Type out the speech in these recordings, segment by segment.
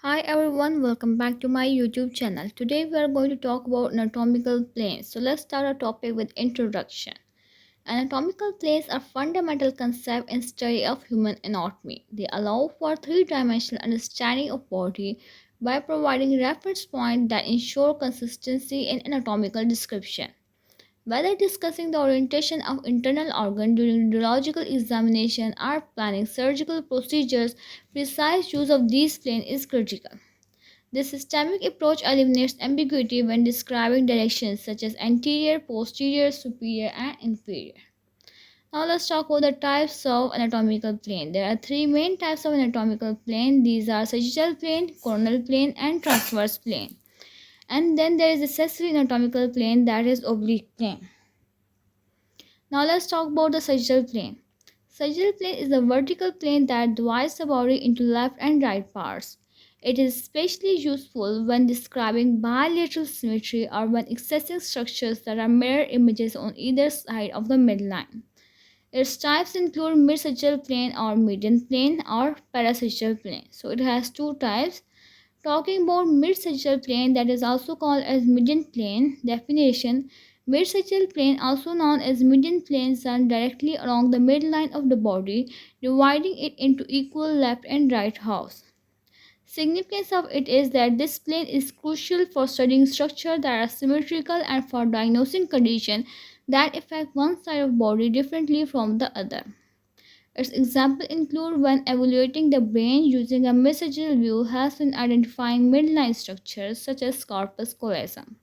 Hi everyone, welcome back to my YouTube channel. Today we are going to talk about anatomical planes. So let's start our topic with introduction. Anatomical planes are fundamental concept in study of human anatomy. They allow for three-dimensional understanding of body by providing reference points that ensure consistency in anatomical description. Whether discussing the orientation of internal organ during radiological examination or planning surgical procedures, precise use of these planes is critical. This systemic approach eliminates ambiguity when describing directions such as anterior, posterior, superior, and inferior. Now let's talk about the types of anatomical plane. There are three main types of anatomical plane. These are sagittal plane, coronal plane, and transverse plane. And then there is accessory anatomical plane, that is oblique plane. Now let's talk about the sagittal plane. Sagittal plane is the vertical plane that divides the body into left and right parts. It is especially useful when describing bilateral symmetry or when accessing structures that are mirror images on either side of the midline. Its types include mid-sagittal plane or median plane or parasagittal plane. So it has two types. Talking about mid-sagittal plane, that is also called as median plane. Definition: mid-sagittal plane, also known as median plane, runs directly along the midline of the body, dividing it into equal left and right halves. Significance of it is that this plane is crucial for studying structures that are symmetrical and for diagnosing conditions that affect one side of body differently from the other. Its examples include when evaluating the brain using a mid-sagittal view helps in identifying midline structures such as corpus callosum.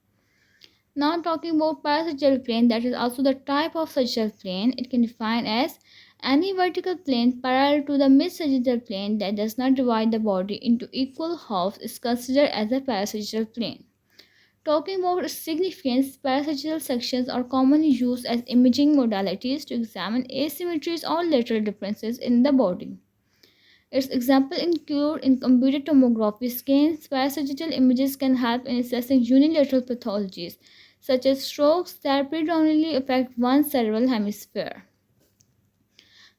Now talking about parasagittal plane, that is also the type of sagittal plane. It can be defined as any vertical plane parallel to the mid-sagittal plane that does not divide the body into equal halves is considered as a parasagittal plane. Talking about its significance, parasagittal sections are commonly used as imaging modalities to examine asymmetries or lateral differences in the body. Its examples include in computed tomography scans, parasagittal images can help in assessing unilateral pathologies, such as strokes that predominantly affect one cerebral hemisphere.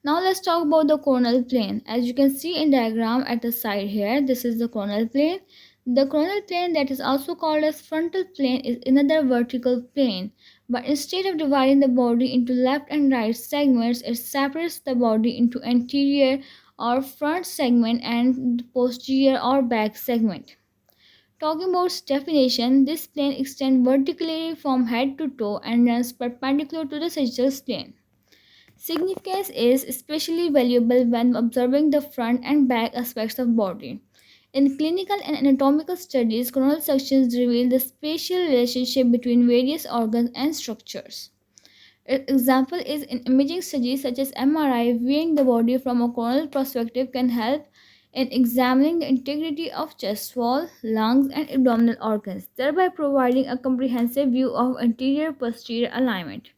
Now let's talk about the coronal plane. As you can see in diagram at the side here, this is the coronal plane. The coronal plane, that is also called as frontal plane, is another vertical plane. But instead of dividing the body into left and right segments, it separates the body into anterior or front segment and posterior or back segment. Talking about its definition, this plane extends vertically from head to toe and runs perpendicular to the sagittal plane. Significance is especially valuable when observing the front and back aspects of body. In clinical and anatomical studies, coronal sections reveal the spatial relationship between various organs and structures. An example is in imaging studies such as MRI, viewing the body from a coronal perspective can help in examining the integrity of chest wall, lungs, and abdominal organs, thereby providing a comprehensive view of anterior-posterior alignment.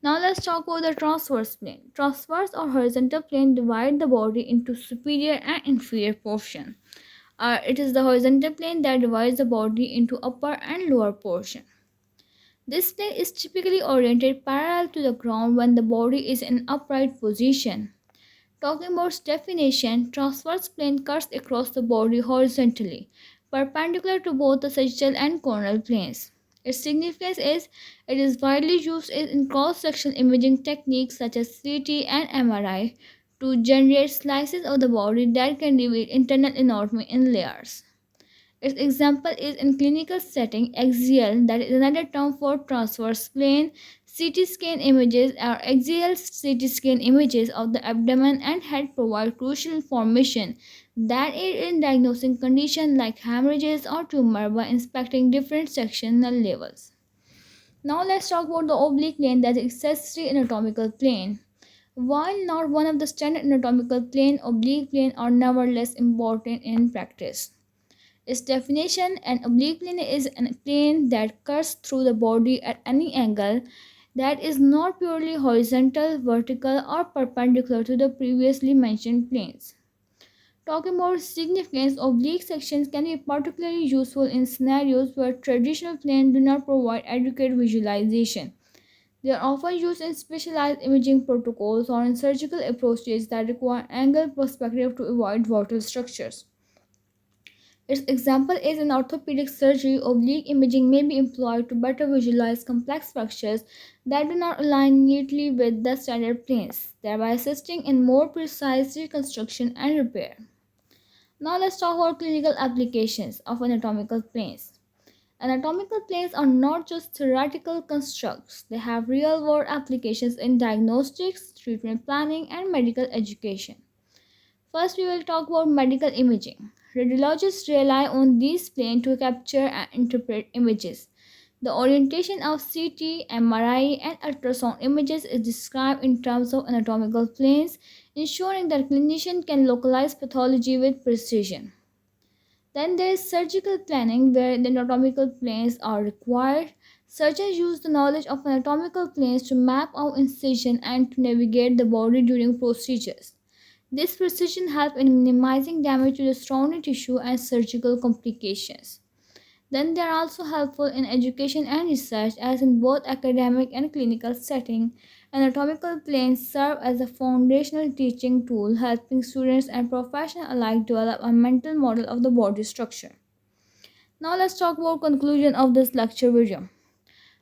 Now let's talk about the transverse plane. Transverse or horizontal plane divide the body into superior and inferior portion. It is the horizontal plane that divides the body into upper and lower portion. This plane is typically oriented parallel to the ground when the body is in upright position. Talking about its definition, transverse plane cuts across the body horizontally, perpendicular to both the sagittal and coronal planes. Its significance is it is widely used in cross-sectional imaging techniques such as CT and MRI to generate slices of the body that can reveal internal anatomy in layers. Its example is in clinical setting, axial, that is another term for transverse plane, CT scan images or axial CT scan images of the abdomen and head provide crucial information that aid in diagnosing conditions like hemorrhages or tumor by inspecting different sectional levels. Now let's talk about the oblique plane, that is accessory anatomical plane. While not one of the standard anatomical plane, oblique plane are nevertheless important in practice. Its definition: an oblique plane is a plane that cuts through the body at any angle that is not purely horizontal, vertical, or perpendicular to the previously mentioned planes. Talking about significance, oblique sections can be particularly useful in scenarios where traditional planes do not provide adequate visualization. They are often used in specialized imaging protocols or in surgical approaches that require angle perspective to avoid vital structures. Its example is in orthopedic surgery. Oblique imaging may be employed to better visualize complex fractures that do not align neatly with the standard planes, thereby assisting in more precise reconstruction and repair. Now let's talk about clinical applications of anatomical planes. Anatomical planes are not just theoretical constructs, they have real world applications in diagnostics, treatment planning, and medical education. First, we will talk about medical imaging. Radiologists rely on these planes to capture and interpret images. The orientation of CT, MRI, and ultrasound images is described in terms of anatomical planes, ensuring that clinicians can localize pathology with precision. Then there is surgical planning where the anatomical planes are required. Surgeons use the knowledge of anatomical planes to map out incision and to navigate the body during procedures. This precision helps in minimizing damage to the surrounding tissue and surgical complications. Then they are also helpful in education and research as in both academic and clinical setting. Anatomical planes serve as a foundational teaching tool helping students and professionals alike develop a mental model of the body structure. Now let's talk about conclusion of this lecture video.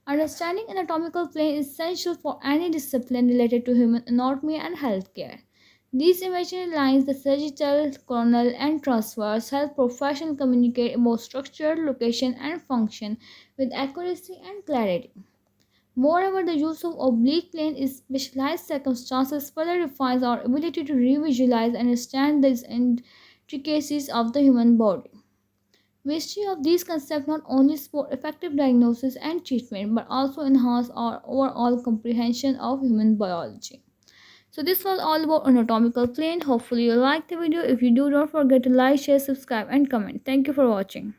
Understanding anatomical plane is essential for any discipline related to human anatomy and healthcare. These imaginary lines, the sagittal, coronal, and transverse, help professionals communicate about structure, location, and function with accuracy and clarity. Moreover, the use of oblique plane in specialized circumstances further refines our ability to revisualize and understand the intricacies of the human body. Mystery of these concepts not only support effective diagnosis and treatment but also enhance our overall comprehension of human biology. So this was all about anatomical plane. Hopefully you liked the video. If you do, don't forget to like, share, subscribe and comment. Thank you for watching.